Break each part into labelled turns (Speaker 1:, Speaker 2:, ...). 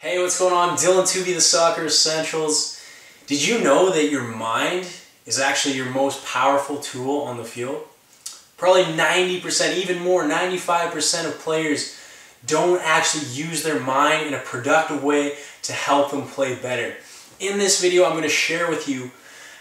Speaker 1: Hey, what's going on? Dylan Tooby, the Soccer Essentials. Did you know that your mind is actually your most powerful tool on the field? Probably 90%, even more, 95% of players don't actually use their mind in a productive way to help them play better. In this video, I'm going to share with you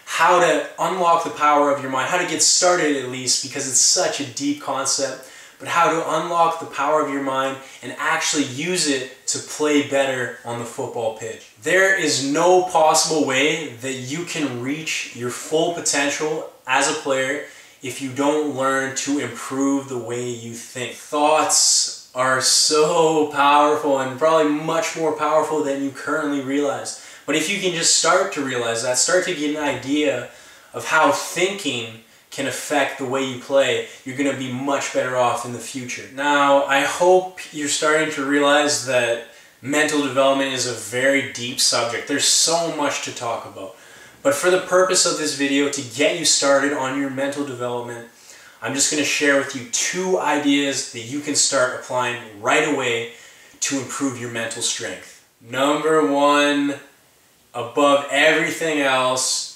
Speaker 1: how to unlock the power of your mind, how to get started at least, because it's such a deep concept, but how to unlock the power of your mind and actually use it to play better on the football pitch. There is no possible way that you can reach your full potential as a player if you don't learn to improve the way you think. Thoughts are so powerful and probably much more powerful than you currently realize. But if you can just start to realize that, start to get an idea of how thinking can affect the way you play, you're going to be much better off in the future. Now, I hope you're starting to realize that mental development is a very deep subject. There's so much to talk about. But for the purpose of this video, to get you started on your mental development, I'm just going to share with you 2 ideas that you can start applying right away to improve your mental strength. Number 1, above everything else,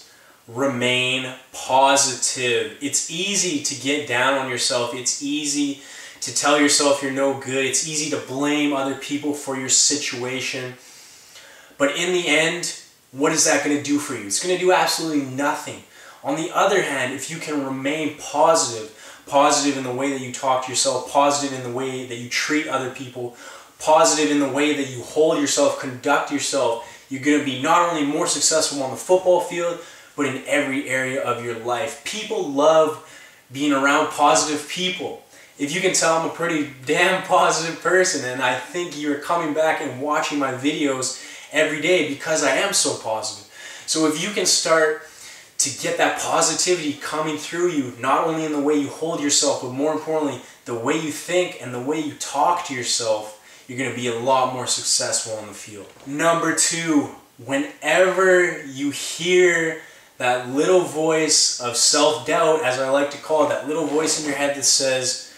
Speaker 1: remain positive. It's easy to get down on yourself. It's easy to tell yourself you're no good. It's easy to blame other people for your situation. But in the end, what is that going to do for you? It's going to do absolutely nothing. On the other hand, if you can remain positive in the way that you talk to yourself, positive in the way that you treat other people, positive in the way that you hold yourself, conduct yourself, you're going to be not only more successful on the football field, but in every area of your life. People love being around positive people. If you can tell, I'm a pretty damn positive person, and I think you're coming back and watching my videos every day because I am so positive. So if you can start to get that positivity coming through you, not only in the way you hold yourself, but more importantly, the way you think and the way you talk to yourself, you're going to be a lot more successful on the field. Number 2, whenever you hear that little voice of self-doubt, as I like to call it, that little voice in your head that says,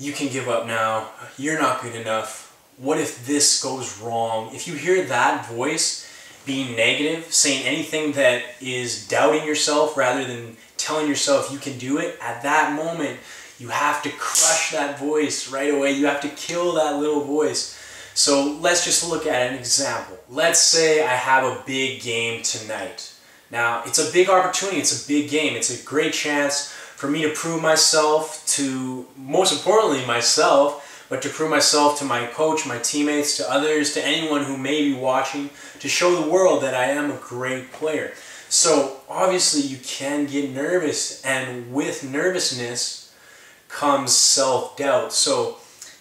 Speaker 1: you can give up now, you're not good enough, what if this goes wrong? If you hear that voice being negative, saying anything that is doubting yourself rather than telling yourself you can do it, at that moment, you have to crush that voice right away. You have to kill that little voice. So let's just look at an example. Let's say I have a big game tonight. Now, it's a big opportunity, it's a big game, it's a great chance for me to prove myself to, most importantly, myself, but to prove myself to my coach, my teammates, to others, to anyone who may be watching, to show the world that I am a great player. So, obviously, you can get nervous, and with nervousness comes self-doubt. So,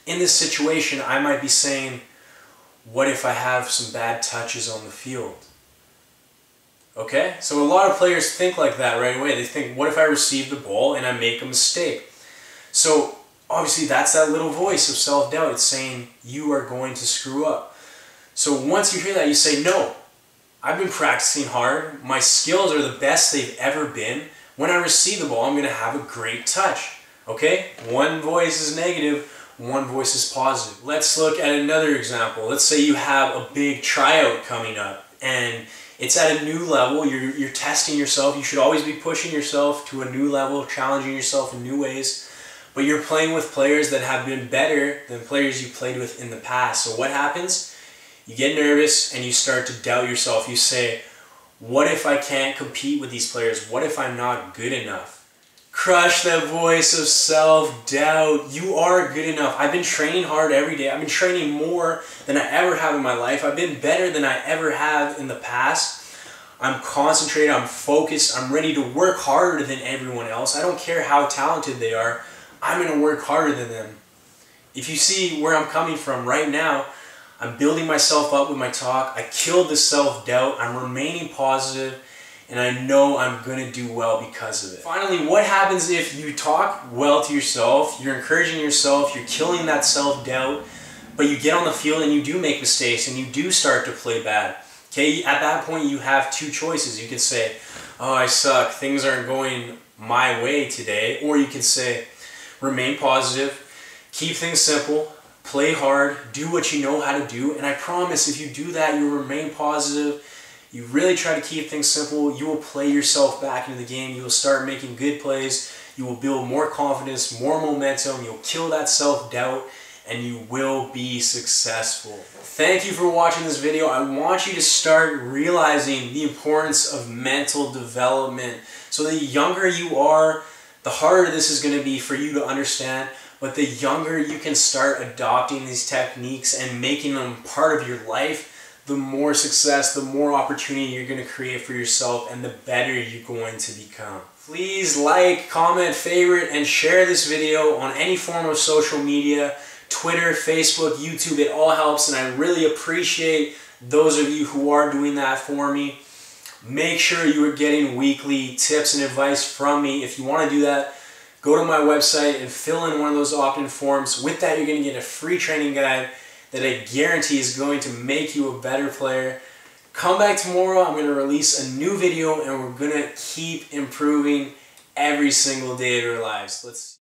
Speaker 1: in this situation, I might be saying, what if I have some bad touches on the field? Okay, so a lot of players think like that right away. They think, what if I receive the ball and I make a mistake? So obviously that's that little voice of self-doubt. It's saying you are going to screw up. So once you hear that, you say, no, I've been practicing hard. My skills are the best they've ever been. When I receive the ball, I'm going to have a great touch. Okay, one voice is negative, one voice is positive. Let's look at another example. Let's say you have a big tryout coming up and it's at a new level, you're testing yourself. You should always be pushing yourself to a new level, challenging yourself in new ways. But you're playing with players that have been better than players you played with in the past. So what happens? You get nervous and you start to doubt yourself. You say, what if I can't compete with these players? What if I'm not good enough? Crush that voice of self-doubt. You are good enough. I've been training hard every day. I've been training more than I ever have in my life. I've been better than I ever have in the past. I'm concentrated, I'm focused, I'm ready to work harder than everyone else. I don't care how talented they are. I'm going to work harder than them. If you see where I'm coming from right now, I'm building myself up with my talk. I killed the self-doubt. I'm remaining positive. And I know I'm going to do well because of it. Finally, what happens if you talk well to yourself, you're encouraging yourself, you're killing that self-doubt, but you get on the field and you do make mistakes and you do start to play bad? Okay, at that point you have 2 choices. You can say, oh, I suck, things aren't going my way today. Or you can say, remain positive, keep things simple, play hard, do what you know how to do, and I promise if you do that, you'll remain positive. You really try to keep things simple, you will play yourself back into the game, you will start making good plays, you will build more confidence, more momentum, you'll kill that self-doubt, and you will be successful. Thank you for watching this video. I want you to start realizing the importance of mental development. So the younger you are, the harder this is going to be for you to understand, but the younger you can start adopting these techniques and making them part of your life, the more success, the more opportunity you're going to create for yourself, and the better you're going to become. Please like, comment, favorite, and share this video on any form of social media, Twitter, Facebook, YouTube. It all helps, and I really appreciate those of you who are doing that for me. Make sure you are getting weekly tips and advice from me. If you want to do that, go to my website and fill in one of those opt-in forms. With that, you're going to get a free training guide that I guarantee is going to make you a better player. Come back tomorrow, I'm going to release a new video, and we're going to keep improving every single day of our lives.